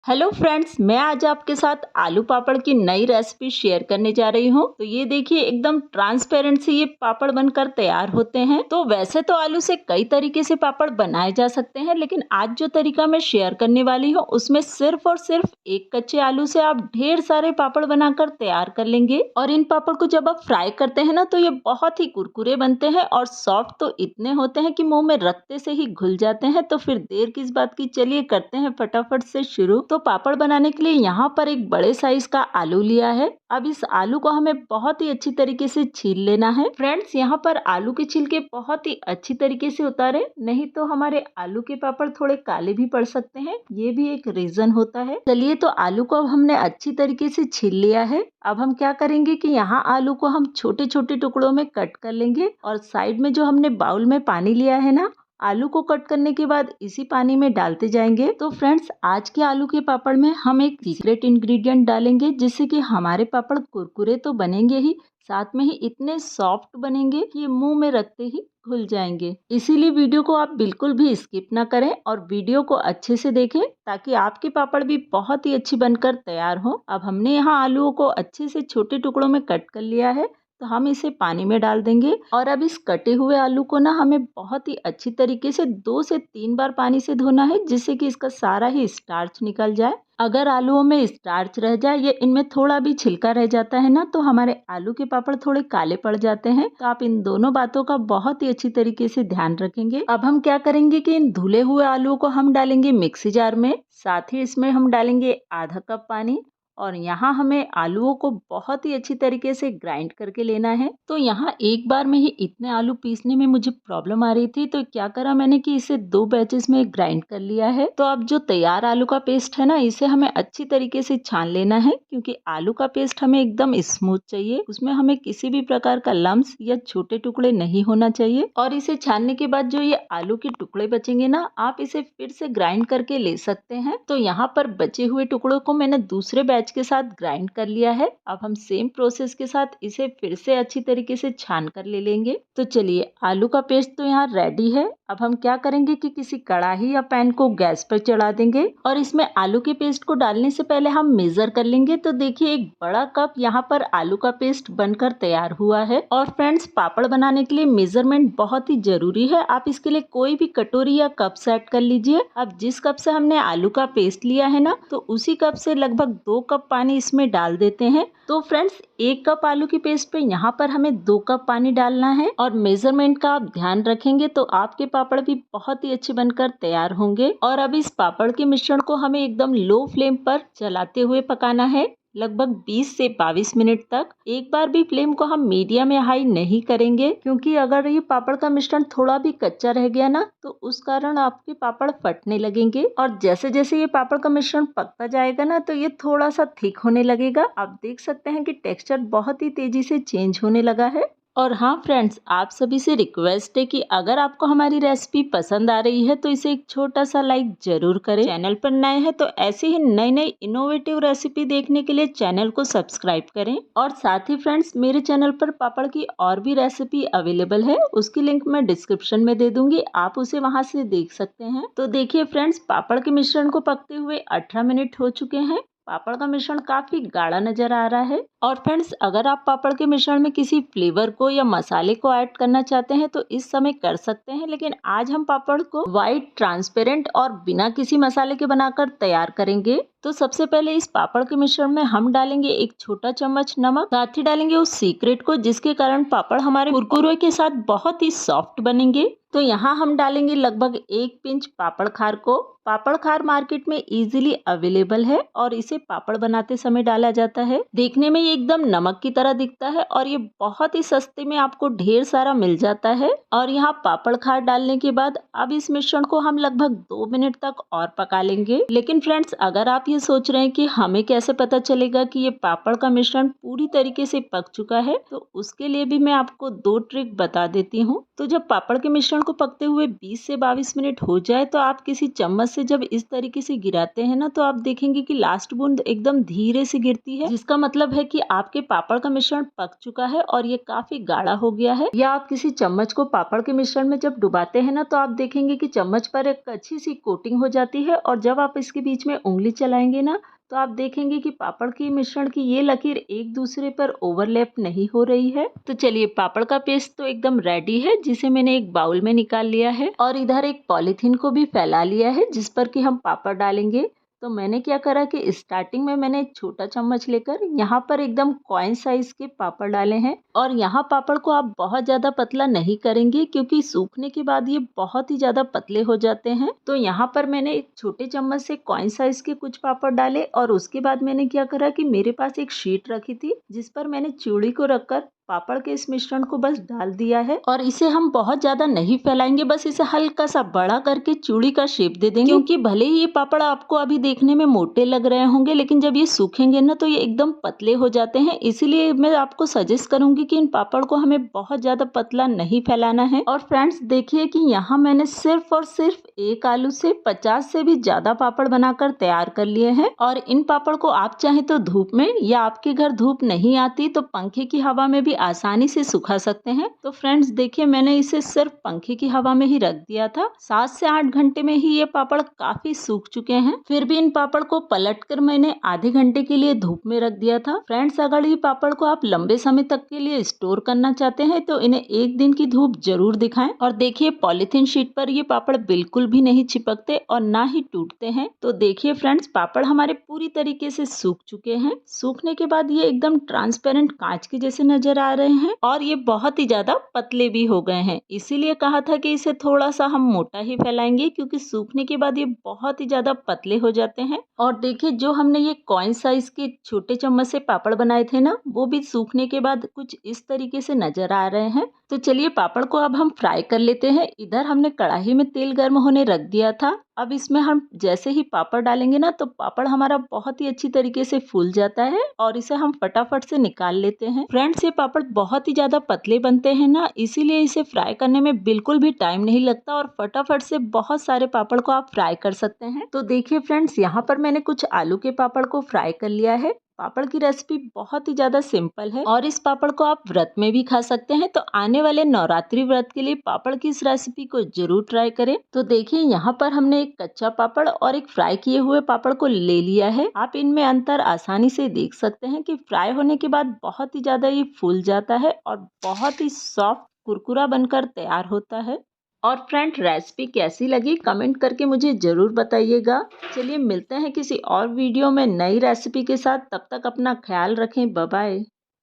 Hello friends, मैं आज आपके साथ आलू पापड़ की नई रेसिपी शेयर करने जा रही हूँ। तो ये देखिए, एकदम ट्रांसपेरेंट से ये पापड़ बनकर तैयार होते हैं। तो वैसे तो आलू से कई तरीके से पापड़ बनाए जा सकते हैं, लेकिन आज जो तरीका मैं शेयर करने वाली हूँ उसमें सिर्फ और सिर्फ एक कच्चे आलू से आप ढेर सारे पापड़ बनाकर तैयार कर लेंगे। और इन पापड़ को जब आप फ्राई करते हैं ना, तो ये बहुत ही कुरकुरे बनते हैं और सॉफ्ट तो इतने होते हैं कि मुंह में रखते से ही घुल जाते हैं। तो फिर देर किस बात की, चलिए करते हैं फटाफट से शुरू। तो पापड़ बनाने के लिए यहाँ पर एक बड़े साइज का आलू लिया है। अब इस आलू को हमें बहुत ही अच्छी तरीके से छील लेना है। फ्रेंड्स, यहाँ पर आलू के छिलके बहुत ही अच्छी तरीके से उतारे, नहीं तो हमारे आलू के पापड़ थोड़े काले भी पड़ सकते हैं। ये भी एक रीजन होता है। चलिए, तो आलू को अब हमने अच्छी तरीके से छील लिया है। अब हम क्या करेंगे कि यहाँ आलू को हम छोटे छोटे टुकड़ों में कट कर लेंगे और साइड में जो हमने बाउल में पानी लिया है ना, आलू को कट करने के बाद इसी पानी में डालते जाएंगे। तो फ्रेंड्स, आज के आलू के पापड़ में हम एक सीक्रेट इंग्रेडिएंट डालेंगे, जिससे कि हमारे पापड़ कुरकुरे तो बनेंगे ही, साथ में ही इतने सॉफ्ट बनेंगे कि मुंह में रखते ही घुल जाएंगे। इसीलिए वीडियो को आप बिल्कुल भी स्किप ना करें और वीडियो को अच्छे से देखें, ताकि आपके पापड़ भी बहुत ही अच्छी बनकर तैयार हो। अब हमने यहाँ आलूओं को अच्छे से छोटे टुकड़ों में कट कर लिया है, तो हम इसे पानी में डाल देंगे। और अब इस कटे हुए आलू को ना हमें बहुत ही अच्छी तरीके से 2 से 3 बार पानी से धोना है, जिससे कि इसका सारा ही स्टार्च निकल जाए। अगर आलूओं में स्टार्च रह जाए या इनमें थोड़ा भी छिलका रह जाता है ना, तो हमारे आलू के पापड़ थोड़े काले पड़ जाते हैं। तो आप इन दोनों बातों का बहुत ही अच्छी तरीके से ध्यान रखेंगे। अब हम क्या करेंगे कि इन धुले हुए आलूओं को हम डालेंगे मिक्सी जार में। साथ ही इसमें हम डालेंगे आधा कप पानी। और यहाँ हमें आलूओं को बहुत ही अच्छी तरीके से ग्राइंड करके लेना है। तो यहाँ एक बार में ही इतने आलू पीसने में मुझे प्रॉब्लम आ रही थी, तो क्या करा मैंने कि इसे 2 बैचेस में ग्राइंड कर लिया है। तो अब जो तैयार आलू का पेस्ट है ना, इसे हमें अच्छी तरीके से छान लेना है, क्योंकि आलू का पेस्ट हमें एकदम स्मूथ चाहिए। उसमें हमें किसी भी प्रकार का लम्स या छोटे टुकड़े नहीं होना चाहिए। और इसे छानने के बाद जो ये आलू के टुकड़े बचेंगे ना, आप इसे फिर से ग्राइंड करके ले सकते हैं। तो यहाँ पर बचे हुए टुकड़ों को मैंने दूसरे बैच के साथ ग्राइंड कर लिया है। अब हम सेम प्रोसेस के साथ इसे फिर से अच्छी तरीके से छान कर ले लेंगे। तो चलिए, आलू का पेस्ट तो यहाँ रेडी है। अब हम क्या करेंगे कि किसी कढ़ाई या पैन को गैस पर चढ़ा देंगे और इसमें आलू के पेस्ट को डालने से पहले हम मेजर कर लेंगे। तो देखिए, एक बड़ा कप यहाँ पर आलू का पेस्ट बनकर तैयार हुआ है। और फ्रेंड्स, पापड़ बनाने के लिए मेजरमेंट बहुत ही जरूरी है। आप इसके लिए कोई भी कटोरी या कप सेट कर लीजिए। अब जिस कप से हमने आलू का पेस्ट लिया है ना, तो उसी कप से लगभग 2 कप पानी इसमें डाल देते हैं। तो फ्रेंड्स, 1 कप आलू की पेस्ट पे यहाँ पर हमें 2 कप पानी डालना है। और मेजरमेंट का आप ध्यान रखेंगे तो आपके पापड़ भी बहुत ही अच्छे बनकर तैयार होंगे। और अब इस पापड़ के मिश्रण को हमें एकदम लो फ्लेम पर चलाते हुए पकाना है, लगभग 20 से 22 मिनट तक। एक बार भी फ्लेम को हम मीडियम या हाई नहीं करेंगे, क्योंकि अगर ये पापड़ का मिश्रण थोड़ा भी कच्चा रह गया ना, तो उस कारण आपके पापड़ फटने लगेंगे। और जैसे जैसे ये पापड़ का मिश्रण पकता जाएगा ना, तो ये थोड़ा सा थिक होने लगेगा। आप देख सकते हैं कि टेक्सचर बहुत ही तेजी से चेंज होने लगा है। और हाँ फ्रेंड्स, आप सभी से रिक्वेस्ट है कि अगर आपको हमारी रेसिपी पसंद आ रही है तो इसे एक छोटा सा लाइक जरूर करें। चैनल पर नए हैं तो ऐसे ही नई नई इनोवेटिव रेसिपी देखने के लिए चैनल को सब्सक्राइब करें। और साथ ही फ्रेंड्स, मेरे चैनल पर पापड़ की और भी रेसिपी अवेलेबल है, उसकी लिंक मैं डिस्क्रिप्शन में दे दूंगी, आप उसे वहां से देख सकते हैं। तो देखिए फ्रेंड्स, पापड़ के मिश्रण को पकते हुए 18 मिनट हो चुके हैं। पापड़ का मिश्रण काफी गाढ़ा नजर आ रहा है। और फ्रेंड्स, अगर आप पापड़ के मिश्रण में किसी फ्लेवर को या मसाले को ऐड करना चाहते हैं तो इस समय कर सकते हैं, लेकिन आज हम पापड़ को व्हाइट, ट्रांसपेरेंट और बिना किसी मसाले के बनाकर तैयार करेंगे। तो सबसे पहले इस पापड़ के मिश्रण में हम डालेंगे 1 छोटा चम्मच नमक, साथ ही डालेंगे उस सीक्रेट को जिसके कारण पापड़ हमारे कुरकुरे के साथ बहुत ही सॉफ्ट बनेंगे। तो यहाँ हम डालेंगे लगभग 1 पिंच पापड़ खार को। पापड़ खार मार्केट में इजीली अवेलेबल है और इसे पापड़ बनाते समय डाला जाता है। देखने में ये एकदम नमक की तरह दिखता है और ये बहुत ही सस्ते में आपको ढेर सारा मिल जाता है। और यहाँ पापड़ खार डालने के बाद अब इस मिश्रण को हम लगभग 2 मिनट तक और पका लेंगे। लेकिन फ्रेंड्स, अगर आप ये सोच रहे हैं कि हमें कैसे पता चलेगा कि ये पापड़ का मिश्रण पूरी तरीके से पक चुका है, तो उसके लिए भी मैं आपको 2 ट्रिक बता देती हूँ। तो जब पापड़ के मिश्रण को पकते हुए 20 से 22 मिनट हो जाए, तो आप किसी चम्मच से जब इस तरीके से गिराते हैं ना, तो आप देखेंगे कि लास्ट बूंद एकदम धीरे से गिरती है, जिसका मतलब है कि आपके पापड़ का मिश्रण पक चुका है और ये काफी गाढ़ा हो गया है। या आप किसी चम्मच को पापड़ के मिश्रण में जब डुबाते हैं ना, तो आप देखेंगे कि चम्मच पर एक अच्छी सी कोटिंग हो जाती है, और जब आप इसके बीच में उंगली चलाएंगे ना, तो आप देखेंगे कि पापड़ की मिश्रण की ये लकीर एक दूसरे पर ओवरलैप नहीं हो रही है। तो चलिए, पापड़ का पेस्ट तो एकदम रेडी है, जिसे मैंने एक बाउल में निकाल लिया है और इधर एक पॉलीथीन को भी फैला लिया है जिस पर कि हम पापड़ डालेंगे। तो मैंने क्या करा कि स्टार्टिंग में मैंने एक छोटा चम्मच लेकर यहाँ पर एकदम कॉइन साइज के पापड़ डाले हैं, और यहाँ पापड़ को आप बहुत ज्यादा पतला नहीं करेंगे क्योंकि सूखने के बाद ये बहुत ही ज्यादा पतले हो जाते हैं। तो यहाँ पर मैंने एक छोटे चम्मच से कॉइन साइज के कुछ पापड़ डाले, और उसके बाद मैंने क्या करा कि मेरे पास एक शीट रखी थी जिस पर मैंने चूड़ी को रखकर पापड़ के इस मिश्रण को बस डाल दिया है, और इसे हम बहुत ज्यादा नहीं फैलाएंगे, बस इसे हल्का सा बड़ा करके चूड़ी का शेप दे देंगे। क्योंकि भले ही ये पापड़ आपको अभी देखने में मोटे लग रहे होंगे, लेकिन जब ये सूखेंगे ना तो ये एकदम पतले हो जाते हैं। इसीलिए मैं आपको सजेस्ट करूंगी कि इन पापड़ को हमें बहुत ज्यादा पतला नहीं फैलाना है। और फ्रेंड्स देखिए कि यहाँ मैंने सिर्फ और सिर्फ एक आलू से 50 से भी ज्यादा पापड़ बनाकर तैयार कर लिए हैं, और इन पापड़ को आप चाहे तो धूप में, या आपके घर धूप नहीं आती तो पंखे की हवा में भी आसानी से सुखा सकते हैं। तो फ्रेंड्स देखिए, मैंने इसे सिर्फ पंखे की हवा में ही रख दिया था। 7 से 8 घंटे में ही ये पापड़ काफी सूख चुके हैं। फिर भी इन पापड़ को पलटकर मैंने आधे घंटे के लिए धूप में रख दिया था। फ्रेंड्स, अगर ये पापड़ को आप लंबे समय तक के लिए स्टोर करना चाहते हैं तो इन्हें एक दिन की धूप जरूर दिखाएं। और देखिए, पॉलिथीन शीट पर ये पापड़ बिल्कुल भी नहीं चिपकते और ना ही टूटते हैं। तो देखिए फ्रेंड्स, पापड़ हमारे पूरी तरीके से सूख चुके हैं। सूखने के बाद ये एकदम ट्रांसपेरेंट कांच के जैसे नजर आ रहे हैं, और ये बहुत ही ज्यादा पतले भी हो गए हैं। इसीलिए कहा था कि इसे थोड़ा सा हम मोटा ही फैलाएंगे, क्योंकि सूखने के बाद ये बहुत ही ज्यादा पतले हो जाते हैं। और देखिए, जो हमने ये कॉइन साइज के छोटे चम्मच से पापड़ बनाए थे ना, वो भी सूखने के बाद कुछ इस तरीके से नजर आ रहे हैं। तो चलिए, पापड़ को अब हम फ्राई कर लेते हैं। इधर हमने कढ़ाई में तेल गर्म होने रख दिया था। अब इसमें हम जैसे ही पापड़ डालेंगे ना, तो पापड़ हमारा बहुत ही अच्छी तरीके से फूल जाता है, और इसे हम फटाफट से निकाल लेते हैं। फ्रेंड्स, ये पापड़ बहुत ही ज्यादा पतले बनते हैं ना, इसीलिए इसे फ्राई करने में बिल्कुल भी टाइम नहीं लगता, और फटाफट से बहुत सारे पापड़ को आप फ्राई कर सकते हैं। तो देखिए फ्रेंड्स, यहाँ पर मैंने कुछ आलू के पापड़ को फ्राई कर लिया है। पापड़ की रेसिपी बहुत ही ज्यादा सिंपल है, और इस पापड़ को आप व्रत में भी खा सकते हैं। तो आने वाले नवरात्रि व्रत के लिए पापड़ की इस रेसिपी को जरूर ट्राई करें। तो देखिए, यहाँ पर हमने एक कच्चा पापड़ और एक फ्राई किए हुए पापड़ को ले लिया है। आप इनमें अंतर आसानी से देख सकते हैं कि फ्राई होने के बाद बहुत ही ज्यादा ये फूल जाता है और बहुत ही सॉफ्ट कुरकुरा बनकर तैयार होता है। और फ्रेंड, रेसिपी कैसी लगी कमेंट करके मुझे ज़रूर बताइएगा। चलिए, मिलते हैं किसी और वीडियो में नई रेसिपी के साथ। तब तक अपना ख्याल रखें। Bye bye.